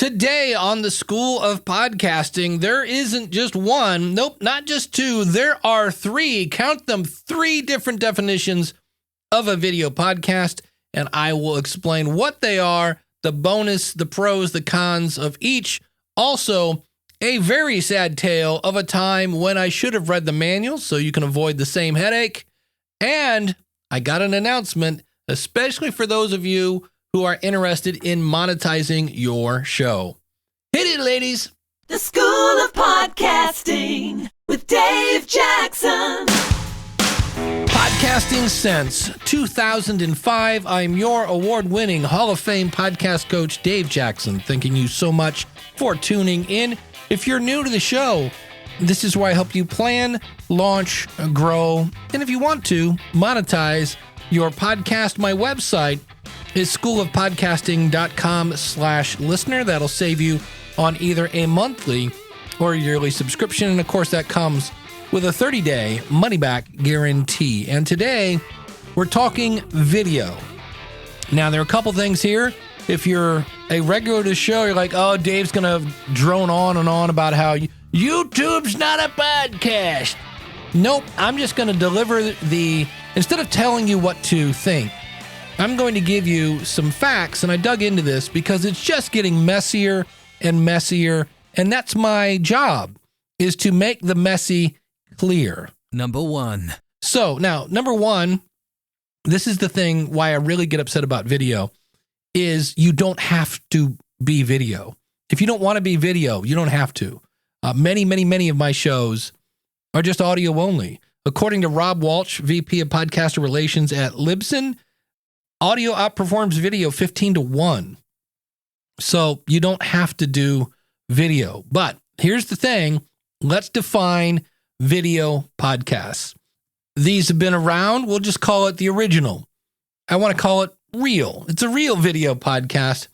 Today on the School of Podcasting, there isn't just one, nope, not just two, there are three, count them, three different definitions of a video podcast, and I will explain what they are, the bonus, the pros, the cons of each. Also, a very sad tale of a time when I should have read the manual so you can avoid the same headache. And I got an announcement, especially for those of you who are interested in monetizing your show. Hit it, ladies. The School of Podcasting with Dave Jackson. Podcasting since 2005. I'm your award-winning Hall of Fame podcast coach, Dave Jackson. Thanking you so much for tuning in. If you're new to the show, this is where I help you plan, launch, grow, and if you want to, monetize your podcast. My website is schoolofpodcasting.com/listener. That'll save you on either a monthly or yearly subscription. And of course, that comes with a 30-day money-back guarantee. And today, we're talking video. Now, there are a couple things here. If you're a regular to the show, you're like, oh, Dave's going to drone on and on about how YouTube's not a podcast. Nope, I'm just going to deliver instead of telling you what to think, I'm going to give you some facts, and I dug into this because it's just getting messier and messier, and that's my job, is to make the messy clear. Number one. So, now, number one, this is the thing why I really get upset about video, is you don't have to be video. If you don't want to be video, you don't have to. Many of my shows are just audio only. According to Rob Walsh, VP of Podcaster Relations at Libsyn, audio outperforms video 15-1. So you don't have to do video. But here's the thing. Let's define video podcasts. These have been around. We'll just call it the original. I want to call it real. It's a real video podcast.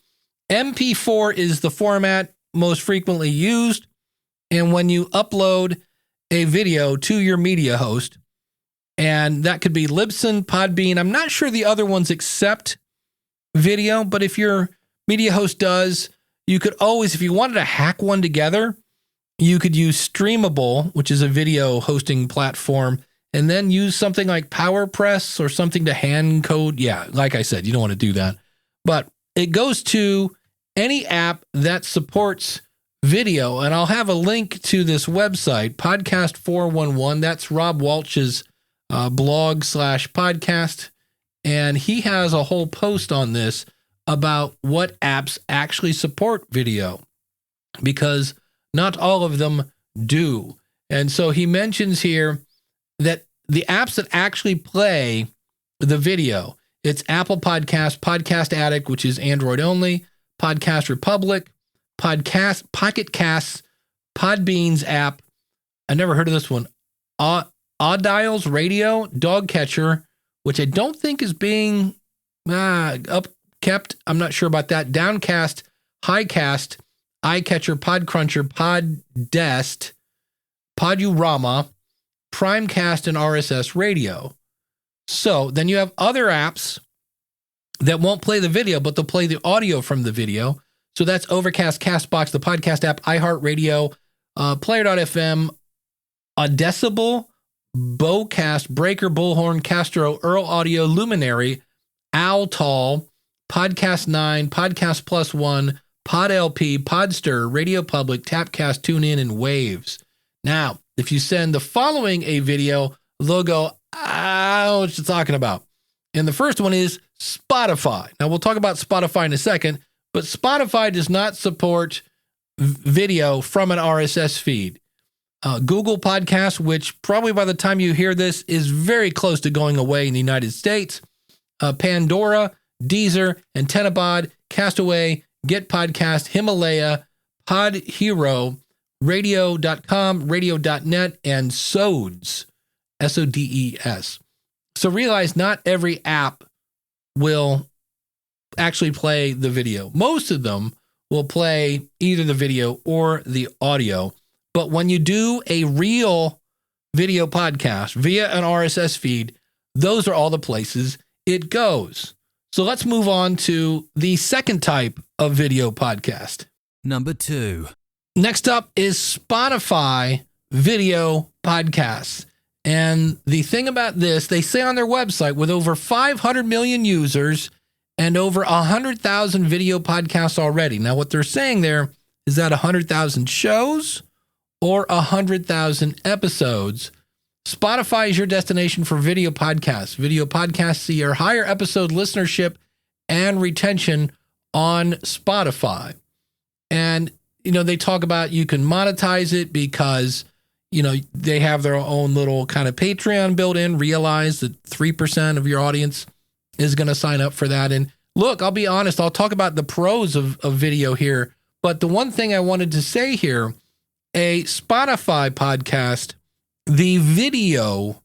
MP4 is the format most frequently used. And when you upload a video to your media host, and that could be Libsyn, Podbean. I'm not sure the other ones accept video, but if your media host does, you could always, if you wanted to hack one together, you could use Streamable, which is a video hosting platform, and then use something like PowerPress or something to hand code. Yeah, like I said, you don't want to do that. But it goes to any app that supports video, and I'll have a link to this website, Podcast 411. That's Rob Walsh's blog/podcast, and he has a whole post on this about what apps actually support video, because not all of them do. And so he mentions here that the apps that actually play the video, it's Apple Podcast, Podcast Addict, which is Android only, Podcast Republic, Pocket Casts, Podbean's app. I never heard of this one. Audials Radio, Dogcatcher, which I don't think is being upkept. I'm not sure about that. Downcast, Highcast, iCatcher, Podcruncher, Poddest, Podurama, Primecast, and RSS Radio. So then you have other apps that won't play the video, but they'll play the audio from the video. So that's Overcast, Castbox, the podcast app, iHeartRadio, Player.fm, Audible, Bowcast, Breaker, Bullhorn, Castro, Earl Audio, Luminary, Owltall, Podcast 9, Podcast Plus One, PodLP, Podster, Radio Public, Tapcast, TuneIn, and Waves. Now, if you send the following a video, they'll go, what you talking about? And the first one is Spotify. Now, we'll talk about Spotify in a second, but Spotify does not support video from an RSS feed. Google Podcasts, which probably by the time you hear this is very close to going away in the United States. Pandora, Deezer, AntennaPod, Castaway, Get Podcast, Himalaya, Pod Hero, Radio.com, Radio.net, and Sodes, Sodes. So realize not every app will actually play the video. Most of them will play either the video or the audio. But when you do a real video podcast via an RSS feed, those are all the places it goes. So let's move on to the second type of video podcast. Number 2. Next up is Spotify video podcasts. And the thing about this, they say on their website, with over 500 million users and over 100,000 video podcasts already. Now, what they're saying there is that 100,000 shows or 100,000 episodes. Spotify is your destination for video podcasts. Video podcasts see your higher episode listenership and retention on Spotify. And, they talk about you can monetize it because, they have their own little kind of Patreon built in. Realize that 3% of your audience is going to sign up for that. And look, I'll be honest, I'll talk about the pros of video here. But the one thing I wanted to say here, a Spotify podcast, the video,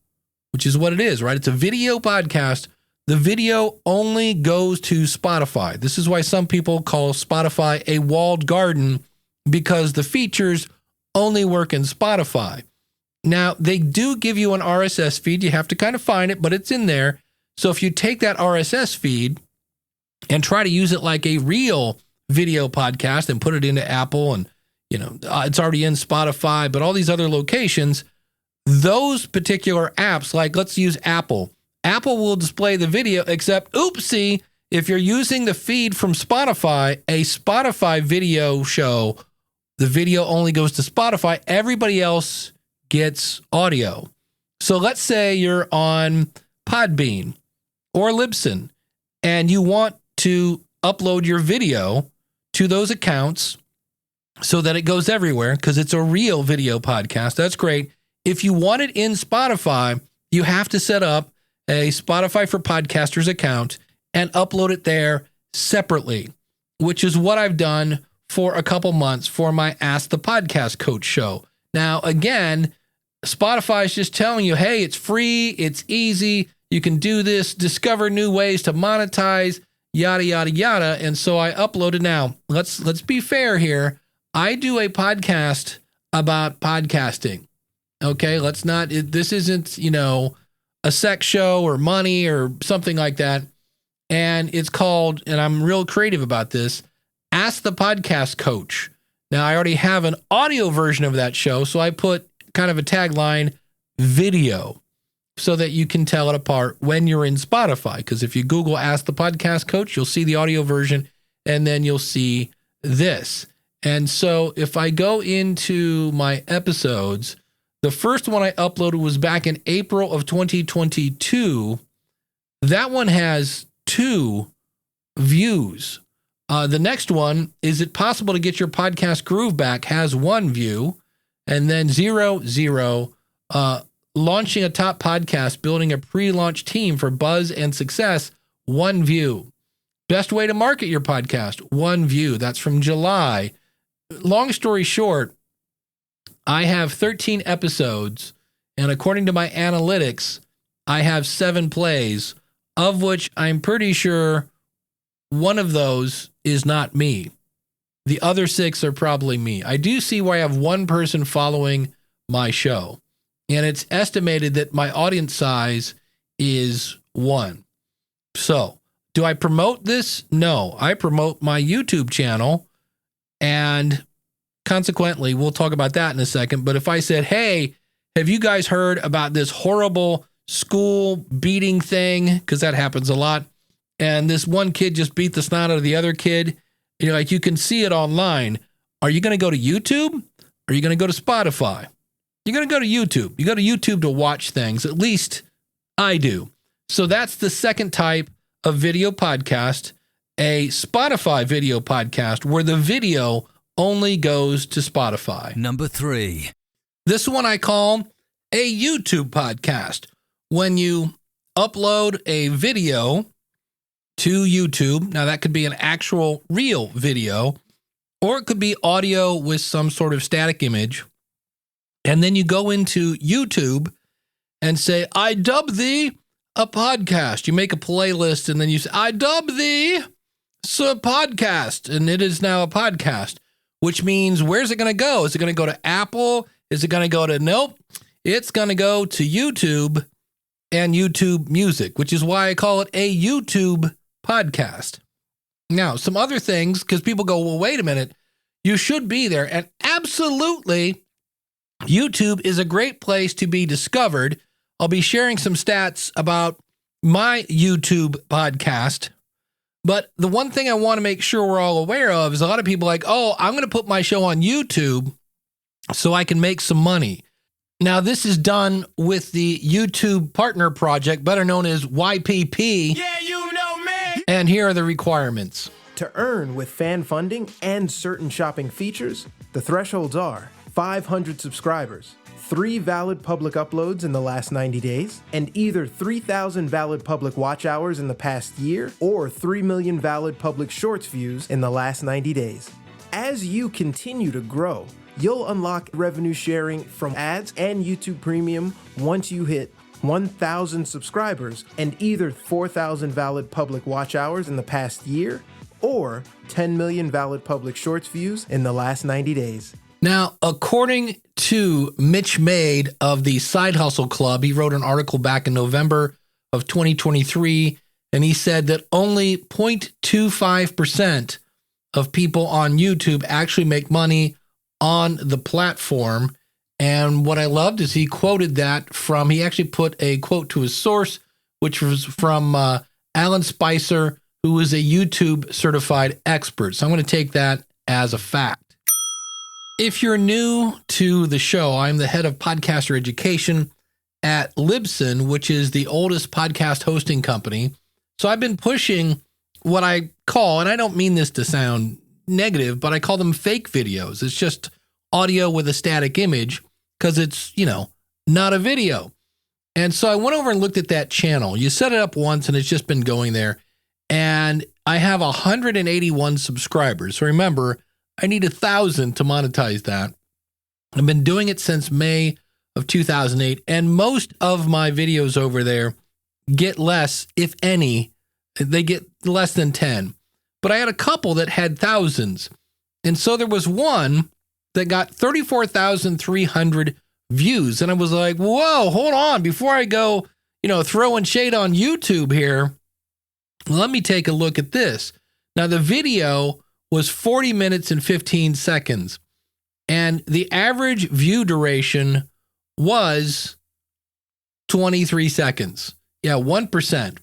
which is what it is, right? It's a video podcast. The video only goes to Spotify. This is why some people call Spotify a walled garden, because the features only work in Spotify. Now, they do give you an RSS feed. You have to kind of find it, but it's in there. So if you take that RSS feed and try to use it like a real video podcast and put it into Apple, and it's already in Spotify, but all these other locations, those particular apps, like let's use Apple. Apple will display the video, except, oopsie, if you're using the feed from Spotify, a Spotify video show, the video only goes to Spotify. Everybody else gets audio. So let's say you're on Podbean or Libsyn and you want to upload your video to those accounts so that it goes everywhere because it's a real video podcast. That's great. If you want it in Spotify, you have to set up a Spotify for Podcasters account and upload it there separately, which is what I've done for a couple months for my Ask the Podcast Coach show. Now, again, Spotify is just telling you, hey, it's free, it's easy, you can do this, discover new ways to monetize, yada, yada, yada. And so I uploaded. Now, let's be fair here. I do a podcast about podcasting. Okay, this isn't, a sex show or money or something like that. And it's called, and I'm real creative about this, Ask the Podcast Coach. Now, I already have an audio version of that show, so I put kind of a tagline, video, so that you can tell it apart when you're in Spotify. Because if you Google Ask the Podcast Coach, you'll see the audio version, and then you'll see this. And so if I go into my episodes, the first one I uploaded was back in April of 2022. That one has 2 views. The next one, Is It Possible to Get Your Podcast Groove Back, has 1 view. And then 0, Launching a Top Podcast, Building a Pre-Launch Team for Buzz and Success, 1 view. Best Way to Market Your Podcast, 1 view. That's from July. Long story short, I have 13 episodes, and according to my analytics, I have 7 plays, of which I'm pretty sure one of those is not me. The other 6 are probably me. I do see where I have 1 person following my show, and it's estimated that my audience size is 1. So, do I promote this? No, I promote my YouTube channel, and consequently, we'll talk about that in a second. But if I said, hey, have you guys heard about this horrible school beating thing? Because that happens a lot. And this one kid just beat the snot out of the other kid. You can see it online. Are you going to go to YouTube? Or are you going to go to Spotify? You're going to go to YouTube. You go to YouTube to watch things. At least I do. So that's the second type of video podcast, a Spotify video podcast where the video only goes to Spotify. Number 3. This one I call a YouTube podcast. When you upload a video to YouTube, now that could be an actual real video, or it could be audio with some sort of static image. And then you go into YouTube and say, I dub thee a podcast. You make a playlist and then you say, I dub thee a podcast. And it is now a podcast, which means where's it going to go? Is it going to go to Apple? Is it going to go to, nope, it's going to go to YouTube and YouTube Music, which is why I call it a YouTube podcast. Now, some other things, because people go, well, wait a minute, you should be there. And absolutely, YouTube is a great place to be discovered. I'll be sharing some stats about my YouTube podcast. But the one thing I want to make sure we're all aware of is a lot of people like, oh, I'm going to put my show on YouTube so I can make some money. Now, this is done with the YouTube Partner Project, better known as YPP. Yeah, you know me. And here are the requirements. To earn with fan funding and certain shopping features, the thresholds are 500 subscribers, 3 valid public uploads in the last 90 days, and either 3,000 valid public watch hours in the past year or 3 million valid public shorts views in the last 90 days. As you continue to grow, you'll unlock revenue sharing from ads and YouTube Premium once you hit 1,000 subscribers and either 4,000 valid public watch hours in the past year or 10 million valid public shorts views in the last 90 days. Now, according to Mitch Maid of the Side Hustle Club, he wrote an article back in November of 2023, and he said that only 0.25% of people on YouTube actually make money on the platform. And what I loved is he quoted that from, he actually put a quote to his source, which was from Alan Spicer, who is a YouTube certified expert. So I'm going to take that as a fact. If you're new to the show, I'm the head of podcaster education at Libsyn, which is the oldest podcast hosting company. So I've been pushing what I call, and I don't mean this to sound negative, but I call them fake videos. It's just audio with a static image because it's, not a video. And so I went over and looked at that channel. You set it up once and it's just been going there. And I have 181 subscribers. So remember, I need 1,000 to monetize that. I've been doing it since May of 2008. And most of my videos over there get less, if any. They get less than 10. But I had a couple that had thousands. And so there was one that got 34,300 views. And I was like, whoa, hold on. Before I go, throwing shade on YouTube here, let me take a look at this. Now, the video was 40 minutes and 15 seconds. And the average view duration was 23 seconds. Yeah, 1%.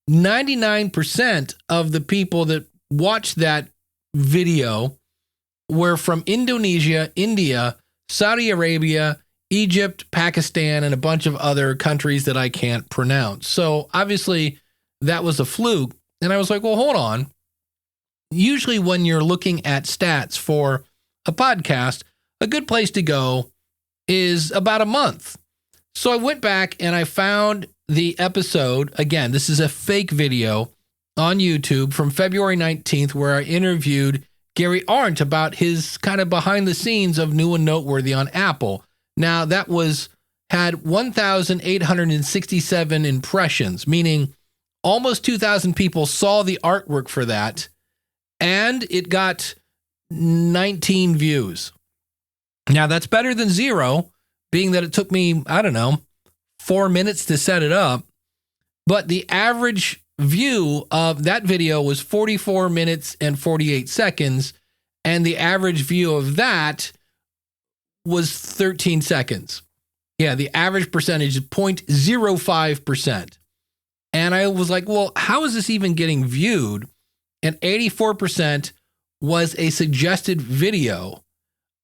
99% of the people that watched that video were from Indonesia, India, Saudi Arabia, Egypt, Pakistan, and a bunch of other countries that I can't pronounce. So obviously that was a fluke. And I was like, well, hold on. Usually when you're looking at stats for a podcast, a good place to go is about a month. So I went back and I found the episode. Again, this is a fake video on YouTube from February 19th where I interviewed Gary Arndt about his kind of behind the scenes of New and Noteworthy on Apple. Now that had 1,867 impressions, meaning almost 2,000 people saw the artwork for that, and it got 19 views. Now that's better than 0, being that it took me, 4 minutes to set it up. But the average view of that video was 44 minutes and 48 seconds. And the average view of that was 13 seconds. Yeah, the average percentage is 0.05%. And I was like, well, how is this even getting viewed? And 84% was a suggested video.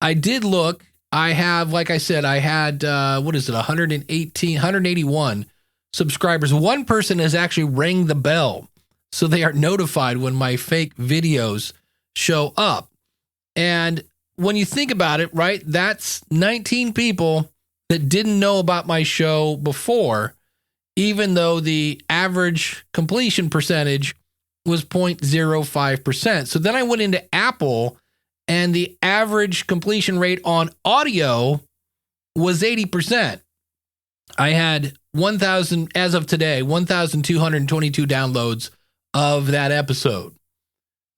I did look. I have, like I said, I had, 181 subscribers. One person has actually rang the bell, so they are notified when my fake videos show up. And when you think about it, right, that's 19 people that didn't know about my show before, even though the average completion percentage was 0.05%. So then I went into Apple, and the average completion rate on audio was 80%. I had 1,000, as of today, 1,222 downloads of that episode.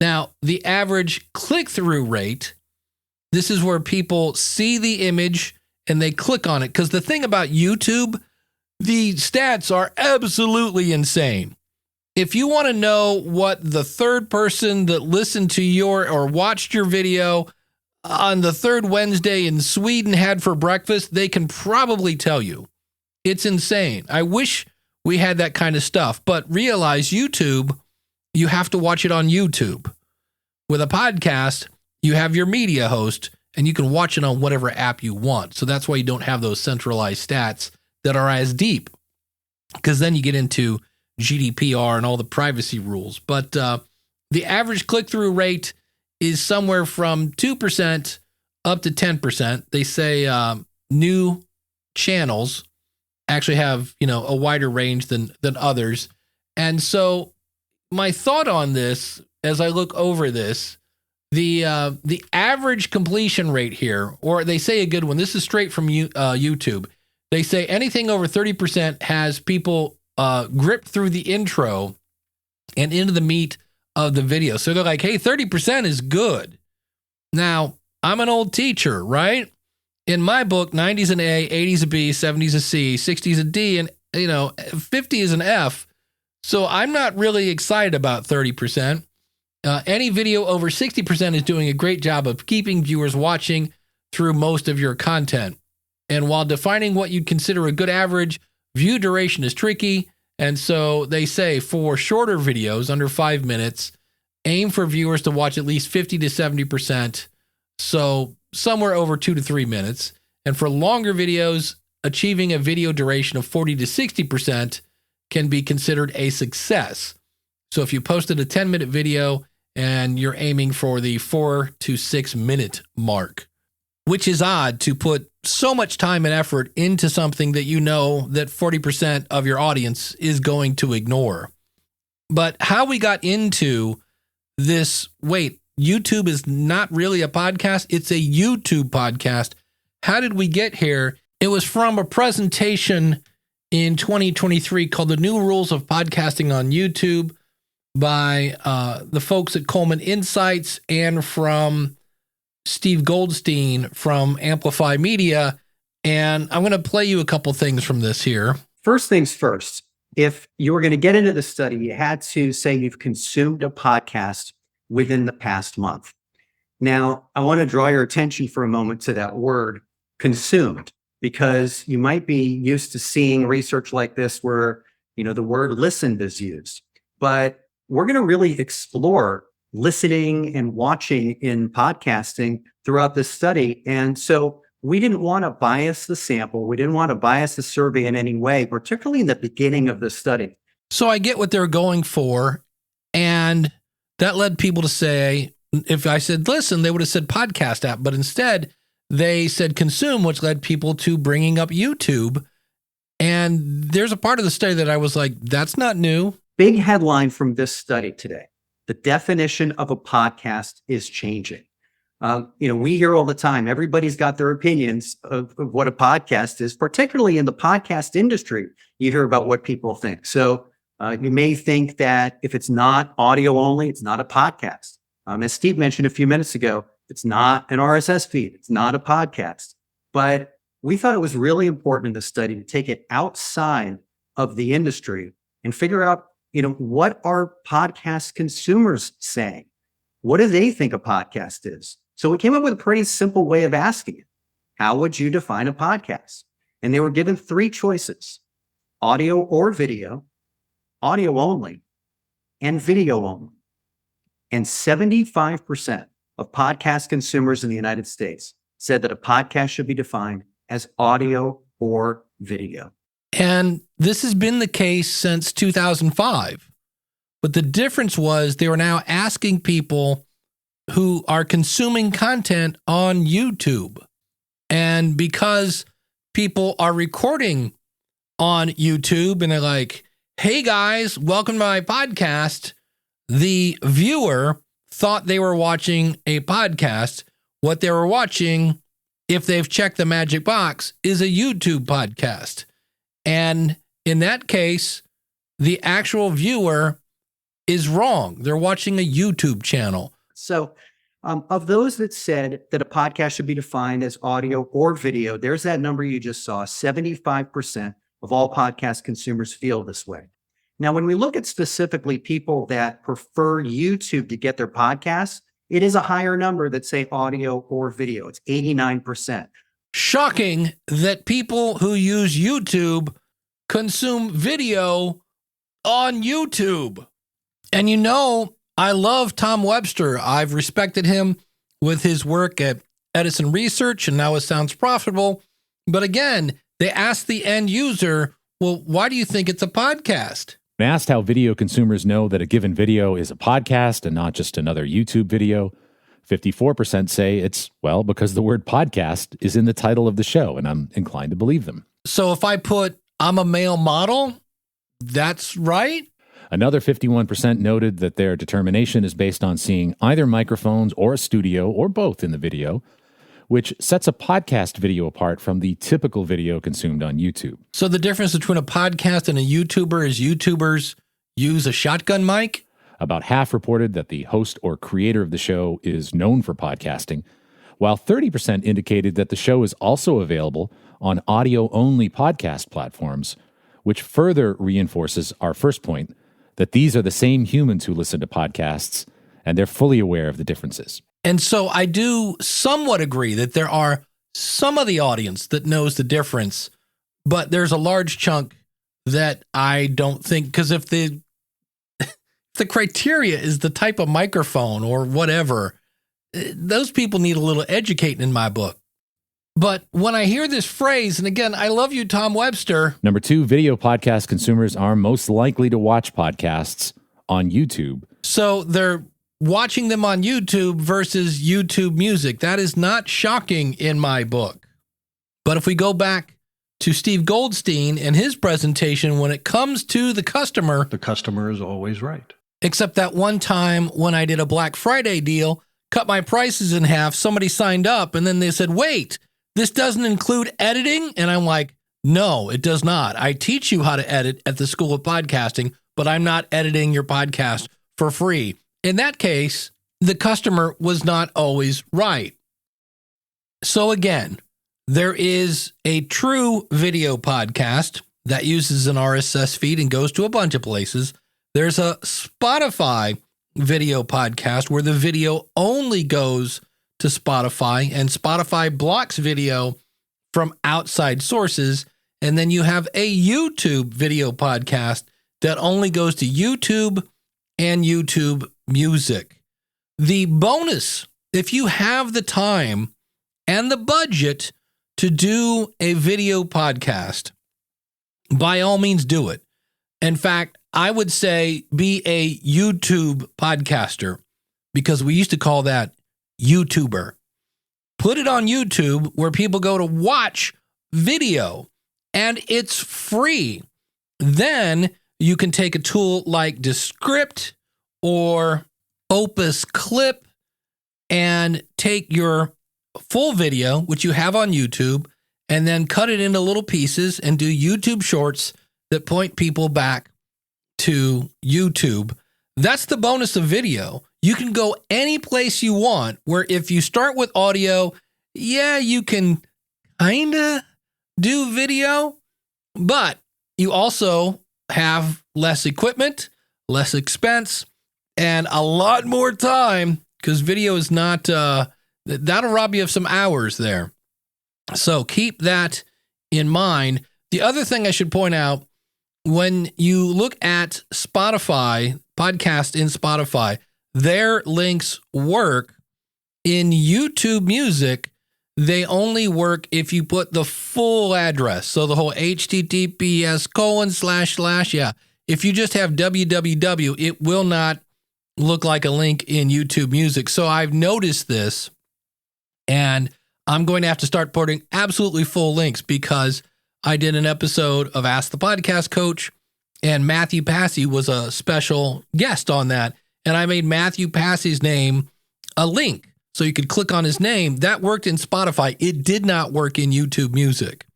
Now, the average click-through rate, this is where people see the image and they click on it. Because the thing about YouTube, the stats are absolutely insane. If you want to know what the third person that listened to your or watched your video on the third Wednesday in Sweden had for breakfast, they can probably tell you. It's insane. I wish we had that kind of stuff, but realize YouTube, you have to watch it on YouTube. With a podcast, you have your media host, and you can watch it on whatever app you want. So that's why you don't have those centralized stats that are as deep, because then you get into GDPR and all the privacy rules. But the average click-through rate is somewhere from 2% up to 10%. They say new channels actually have, a wider range than others. And so my thought on this, as I look over this, the average completion rate here, or they say a good one, this is straight from YouTube. They say anything over 30% has people grip through the intro and into the meat of the video. So they're like, hey, 30% is good. Now, I'm an old teacher, right? In my book, 90's an A, 80's a B, 70's a C, 60's a D, and 50 is an F. So I'm not really excited about 30%. Any video over 60% is doing a great job of keeping viewers watching through most of your content. And while defining what you'd consider a good average, view duration is tricky. And so they say for shorter videos under 5 minutes, aim for viewers to watch at least 50 to 70%. So somewhere over 2 to 3 minutes. And for longer videos, achieving a video duration of 40 to 60% can be considered a success. So if you posted a 10-minute video and you're aiming for the 4 to 6 minute mark, which is odd to put so much time and effort into something that you know that 40% of your audience is going to ignore. But how we got into this, wait, YouTube is not really a podcast, it's a YouTube podcast. How did we get here? It was from a presentation in 2023 called The New Rules of Podcasting on YouTube by the folks at Coleman Insights and from Steve Goldstein from Amplify Media. And I'm going to play you a couple things from this here. First things first, if you were going to get into the study, you had to say you've consumed a podcast within the past month. Now, I want to draw your attention for a moment to that word, consumed, because you might be used to seeing research like this where, the word listened is used. But we're going to really explore listening and watching in podcasting throughout this study. And so we didn't want to bias the sample. We didn't want to bias the survey in any way, particularly in the beginning of the study. So I get what they're going for. And that led people to say, if I said listen, they would have said podcast app. But instead, they said consume, which led people to bringing up YouTube. And there's a part of the study that I was like, that's not new. Big headline from this study today. The definition of a podcast is changing. We hear all the time, everybody's got their opinions of what a podcast is, particularly in the podcast industry. You hear about what people think. So you may think that if it's not audio only, it's not a podcast. As Steve mentioned a few minutes ago, it's not an RSS feed. It's not a podcast. But we thought it was really important in the study to take it outside of the industry and figure out, what are podcast consumers saying? What do they think a podcast is? So we came up with a pretty simple way of asking it. How would you define a podcast? And they were given 3 choices: audio or video, audio only, and video only. And 75% of podcast consumers in the United States said that a podcast should be defined as audio or video. And this has been the case since 2005. But the difference was they were now asking people who are consuming content on YouTube. And because people are recording on YouTube and they're like, hey guys, welcome to my podcast, the viewer thought they were watching a podcast. What they were watching, if they've checked the magic box, is a YouTube podcast. And in that case, the actual viewer is wrong. They're watching a YouTube channel. So of those that said that a podcast should be defined as audio or video, there's that number you just saw. 75% of all podcast consumers feel this way. Now, when we look at specifically people that prefer YouTube to get their podcasts, It is a higher number that say audio or video. It's 89%. Shocking that people who use YouTube consume video on YouTube. And I love Tom Webster. I've respected him with his work at Edison Research, and now it sounds profitable. But again, they asked the end user, well, why do you think it's a podcast? When asked how video consumers know that a given video is a podcast and not just another YouTube video, 54% say it's, because the word podcast is in the title of the show, and I'm inclined to believe them. So if I put, I'm a male model, that's right? Another 51% noted that their determination is based on seeing either microphones or a studio or both in the video, which sets a podcast video apart from the typical video consumed on YouTube. So the difference between a podcast and a YouTuber is YouTubers use a shotgun mic? About half reported that the host or creator of the show is known for podcasting, while 30% indicated that the show is also available on audio-only podcast platforms, which further reinforces our first point, that these are the same humans who listen to podcasts, and they're fully aware of the differences. And so I do somewhat agree that there are some of the audience that knows the difference, but there's a large chunk that I don't think, because if the criteria is the type of microphone or whatever, those people need a little educating in my book. But when I hear this phrase, and again, I love you, Tom Webster. Number 2, video podcast consumers are most likely to watch podcasts on YouTube. So they're watching them on YouTube versus YouTube music. That is not shocking in my book. But if we go back to Steve Goldstein and his presentation, when it comes to the customer is always right. Except that one time when I did a Black Friday deal, cut my prices in half, somebody signed up and then they said, wait, this doesn't include editing? And I'm like, no, it does not. I teach you how to edit at the School of Podcasting, but I'm not editing your podcast for free. In that case, the customer was not always right. So again, there is a true video podcast that uses an RSS feed and goes to a bunch of places. There's a Spotify video podcast where the video only goes to Spotify, and Spotify blocks video from outside sources. And then you have a YouTube video podcast that only goes to YouTube and YouTube Music. The bonus, if you have the time and the budget to do a video podcast, by all means do it. In fact, I would say be a YouTube podcaster, because we used to call that YouTuber. Put it on YouTube where people go to watch video, and it's free. Then you can take a tool like Descript or Opus Clip and take your full video, which you have on YouTube, and then cut it into little pieces and do YouTube shorts that point people back to YouTube. That's the bonus of video. You can go any place you want, where if you start with audio, you can kind of do video, but you also have less equipment, less expense, and a lot more time, because video is not, that'll rob you of some hours there. So keep that in mind. The other thing I should point out, when you look at Spotify, podcast in Spotify, their links work. In YouTube Music, they only work if you put the full address. So the whole https:// If you just have www, it will not look like a link in YouTube Music. So I've noticed this, and I'm going to have to start putting absolutely full links, because I did an episode of Ask the Podcast Coach, and Matthew Passy was a special guest on that. And I made Matthew Passy's name a link so you could click on his name. That worked in Spotify. It did not work in YouTube Music.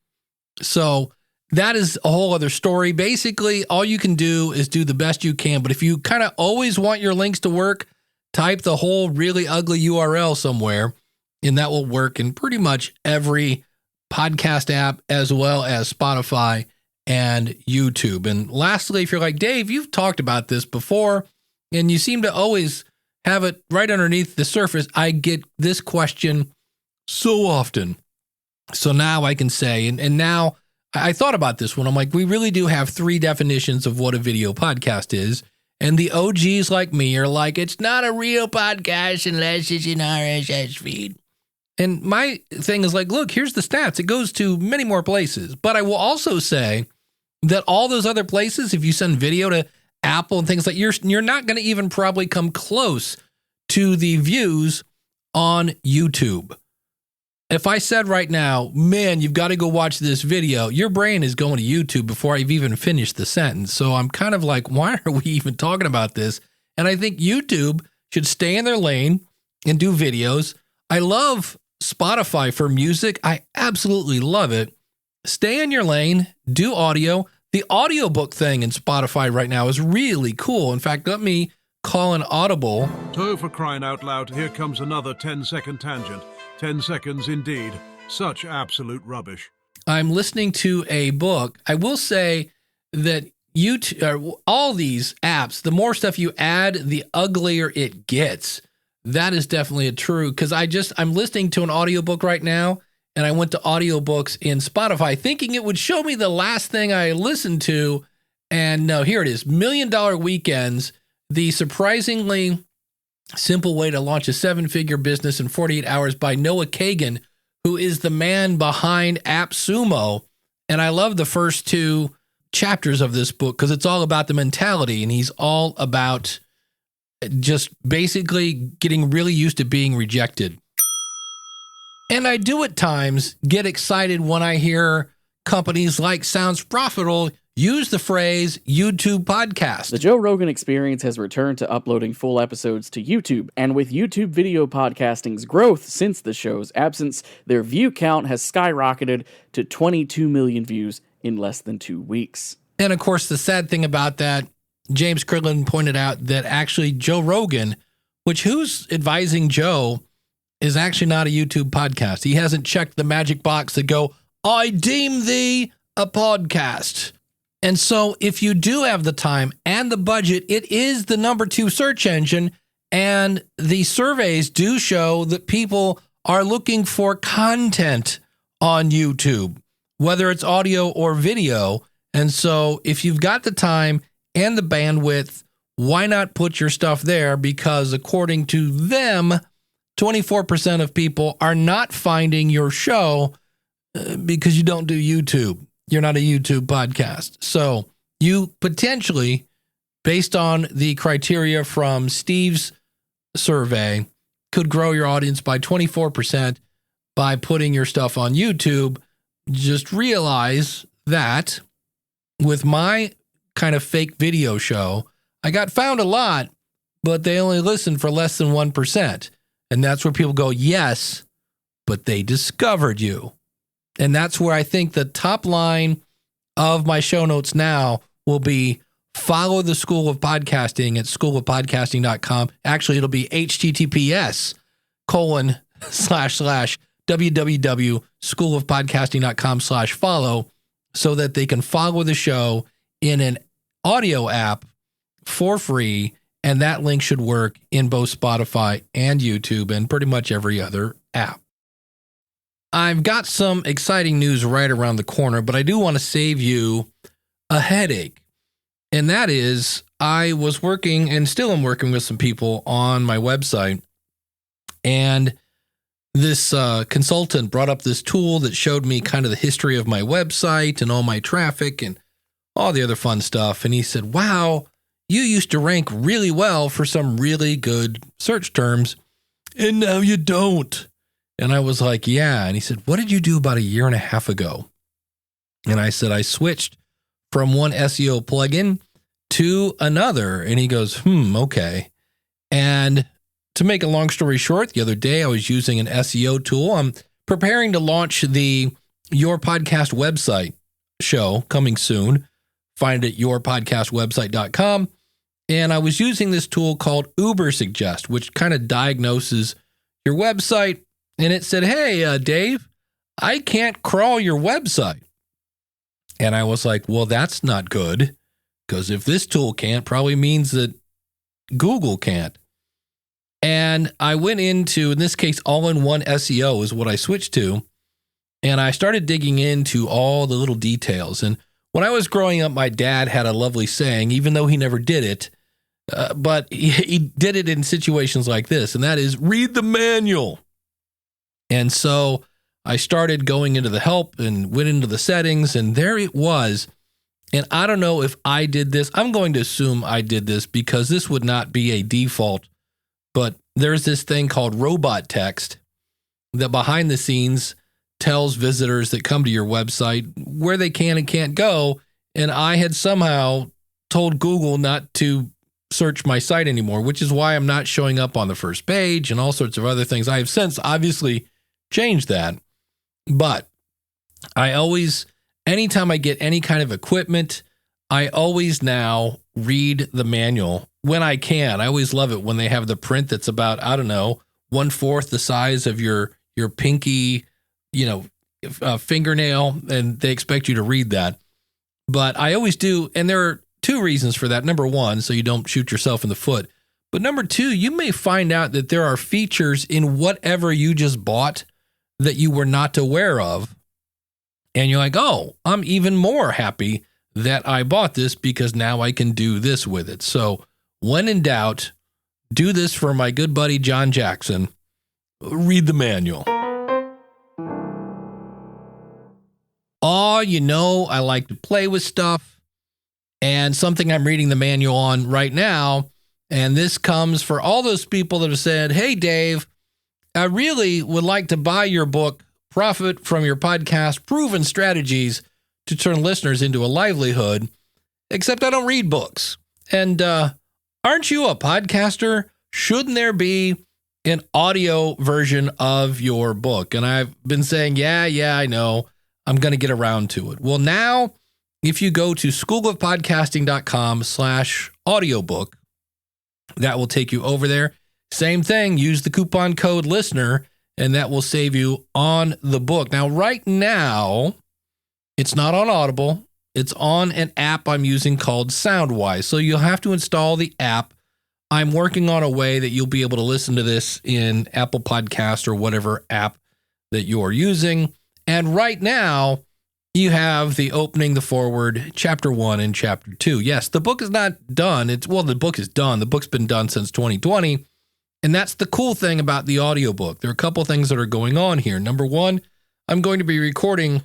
So that is a whole other story. Basically, all you can do is do the best you can. But if you kind of always want your links to work, type the whole really ugly URL somewhere, and that will work in pretty much every podcast app, as well as Spotify and YouTube. And lastly, if you're like, Dave, you've talked about this before, and you seem to always have it right underneath the surface. I get this question so often. So now I can say, and now I thought about this one. I'm like, we really do have 3 definitions of what a video podcast is. And the OGs like me are like, it's not a real podcast unless it's an RSS feed. And my thing is like, look, here's the stats. It goes to many more places. But I will also say that all those other places, if you send video to Apple and things like, you're not going to even probably come close to the views on YouTube. If I said right now, man, you've got to go watch this video, your brain is going to YouTube before I've even finished the sentence. So I'm kind of like, why are we even talking about this? And I think YouTube should stay in their lane and do videos. I love Spotify for music. I absolutely love it. Stay in your lane, do audio. The audiobook thing in Spotify right now is really cool. In fact, let me call an Audible. Oh, for crying out loud, here comes another 10-second tangent. 10 seconds indeed. Such absolute rubbish. I'm listening to a book. I will say that all these apps, the more stuff you add, the uglier it gets. That is definitely true, because I'm listening to an audiobook right now, and I went to audiobooks in Spotify thinking it would show me the last thing I listened to, and no, here it is. $1 Million Weekends, the surprisingly simple way to launch a 7-figure business in 48 hours by Noah Kagan, who is the man behind AppSumo. And I love the first 2 chapters of this book because it's all about the mentality, and he's all about just basically getting really used to being rejected. And I do at times get excited when I hear companies like Sounds Profitable use the phrase YouTube podcast. The Joe Rogan Experience has returned to uploading full episodes to YouTube, and with YouTube video podcasting's growth since the show's absence, their view count has skyrocketed to 22 million views in less than 2 weeks. And of course, the sad thing about that, James Cridland pointed out that actually Joe Rogan, who's advising Joe, is actually not a YouTube podcast. He hasn't checked the magic box that go, I deem thee a podcast. And so if you do have the time and the budget, it is the number 2 search engine. And the surveys do show that people are looking for content on YouTube, whether it's audio or video. And so if you've got the time and the bandwidth, why not put your stuff there? Because according to them, 24% of people are not finding your show because you don't do YouTube. You're not a YouTube podcast. So you potentially, based on the criteria from Steve's survey, could grow your audience by 24% by putting your stuff on YouTube. Just realize that with my kind of fake video show, I got found a lot, but they only listen for less than 1%. And that's where people go, yes, but they discovered you. And that's where I think the top line of my show notes now will be follow the School of Podcasting at schoolofpodcasting.com. Actually, it'll be https://www.schoolofpodcasting.com/follow so that they can follow the show in an audio app for free. And that link should work in both Spotify and YouTube and pretty much every other app. I've got some exciting news right around the corner, but I do want to save you a headache. And that is, I was working and still am working with some people on my website. And this consultant brought up this tool that showed me kind of the history of my website and all my traffic and all the other fun stuff. And he said, wow, you used to rank really well for some really good search terms, and now you don't. And I was like, yeah. And he said, what did you do about a year and a half ago? And I said, I switched from one SEO plugin to another. And he goes, okay. And to make a long story short, the other day I was using an SEO tool. I'm preparing to launch the Your Podcast website show coming soon. Find it at yourpodcastwebsite.com. And I was using this tool called Ubersuggest, which kind of diagnoses your website. And it said, hey, Dave, I can't crawl your website. And I was like, well, that's not good, because if this tool can't, probably means that Google can't. And I went into, in this case, all-in-one SEO is what I switched to. And I started digging into all the little details. And when I was growing up, my dad had a lovely saying, even though he never did it, but he did it in situations like this, and that is read the manual. And so I started going into the help and went into the settings, and there it was. And I don't know if I did this. I'm going to assume I did this because this would not be a default. But there's this thing called robot text that behind the scenes tells visitors that come to your website where they can and can't go. And I had somehow told Google not to search my site anymore, which is why I'm not showing up on the first page and all sorts of other things. I have since obviously changed that. But I always, anytime I get any kind of equipment, I always now read the manual when I can. I always love it when they have the print that's about, I don't know, 1/4 the size of your pinky, fingernail, and they expect you to read that. But I always do, and there are two reasons for that. Number one, so you don't shoot yourself in the foot. But number two, you may find out that there are features in whatever you just bought that you were not aware of. And you're like, oh, I'm even more happy that I bought this because now I can do this with it. So when in doubt, do this for my good buddy John Jackson. Read the manual. I like to play with stuff, and something I'm reading the manual on right now, and this comes for all those people that have said, hey, Dave, I really would like to buy your book, Profit from Your Podcast, Proven Strategies to Turn Listeners into a Livelihood, except I don't read books. And aren't you a podcaster? Shouldn't there be an audio version of your book? And I've been saying, yeah, I know. I'm going to get around to it. Well, now, if you go to schoolofpodcasting.com/audiobook, that will take you over there. Same thing, use the coupon code LISTENER, and that will save you on the book. Now, right now, it's not on Audible. It's on an app I'm using called Soundwise. So you'll have to install the app. I'm working on a way that you'll be able to listen to this in Apple Podcast or whatever app that you're using. And right now, you have the opening, the foreword, chapter 1 and chapter 2. Yes, the book is not done. The book is done. The book's been done since 2020. And that's the cool thing about the audiobook. There are a couple things that are going on here. Number one, I'm going to be recording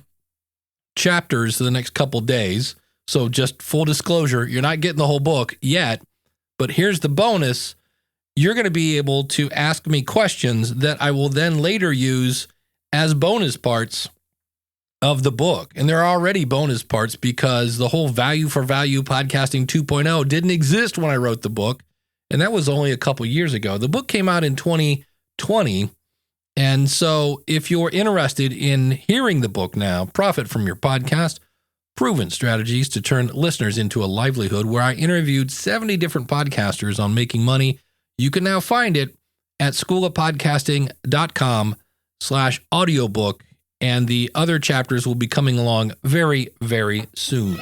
chapters the next couple days. So just full disclosure, you're not getting the whole book yet. But here's the bonus. You're going to be able to ask me questions that I will then later use as bonus parts of the book. And there are already bonus parts because the whole value for value podcasting 2.0 didn't exist when I wrote the book. And that was only a couple years ago. The book came out in 2020. And so if you're interested in hearing the book now, Profit from Your Podcast, Proven Strategies to Turn Listeners into a Livelihood, where I interviewed 70 different podcasters on making money, you can now find it at schoolofpodcasting.com/audiobook. And the other chapters will be coming along very, very soon.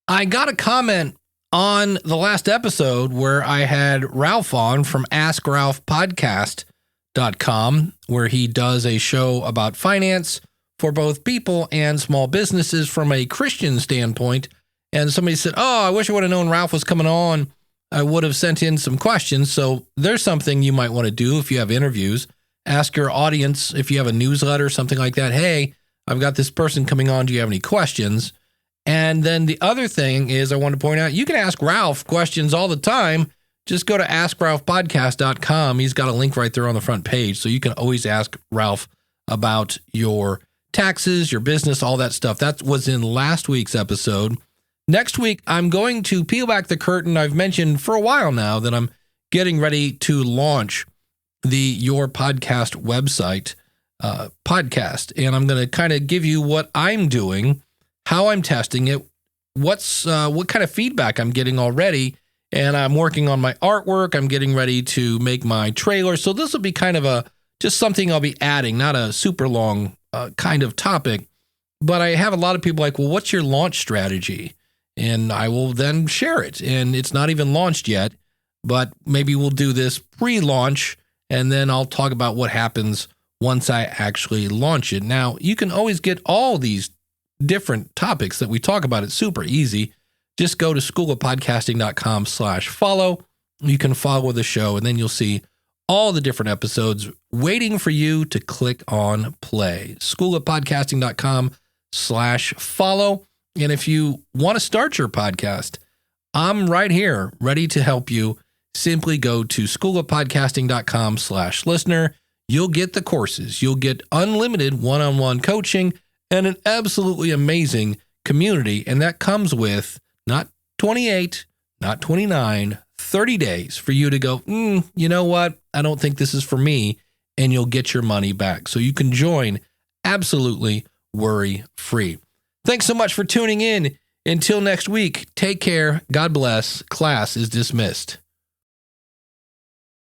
I got a comment on the last episode where I had Ralph on from AskRalphPodcast.com, where he does a show about finance for both people and small businesses from a Christian standpoint. And somebody said, oh, I wish I would have known Ralph was coming on. I would have sent in some questions. So there's something you might want to do if you have interviews. Ask your audience if you have a newsletter, something like that. Hey, I've got this person coming on. Do you have any questions? And then the other thing is I want to point out, you can ask Ralph questions all the time. Just go to AskRalphPodcast.com. He's got a link right there on the front page. So you can always ask Ralph about your taxes, your business, all that stuff. That was in last week's episode. Next week, I'm going to peel back the curtain. I've mentioned for a while now that I'm getting ready to launch the Your Podcast website podcast. And I'm going to kind of give you what I'm doing, how I'm testing it, what kind of feedback I'm getting already. And I'm working on my artwork. I'm getting ready to make my trailer. So this will be kind of just something I'll be adding, not a super long kind of topic. But I have a lot of people like, well, what's your launch strategy? and I will then share it. And it's not even launched yet, but maybe we'll do this pre-launch, and then I'll talk about what happens once I actually launch it. Now, you can always get all these different topics that we talk about. It's super easy. Just go to schoolofpodcasting.com/follow. You can follow the show, and then you'll see all the different episodes waiting for you to click on play. schoolofpodcasting.com/follow. And if you want to start your podcast, I'm right here ready to help you. Simply go to schoolofpodcasting.com/listener. You'll get the courses. You'll get unlimited one-on-one coaching and an absolutely amazing community. And that comes with not 28, not 29, 30 days for you to go, you know what? I don't think this is for me. And you'll get your money back. So you can join absolutely worry-free. Thanks so much for tuning in. Until next week, take care. God bless. Class is dismissed.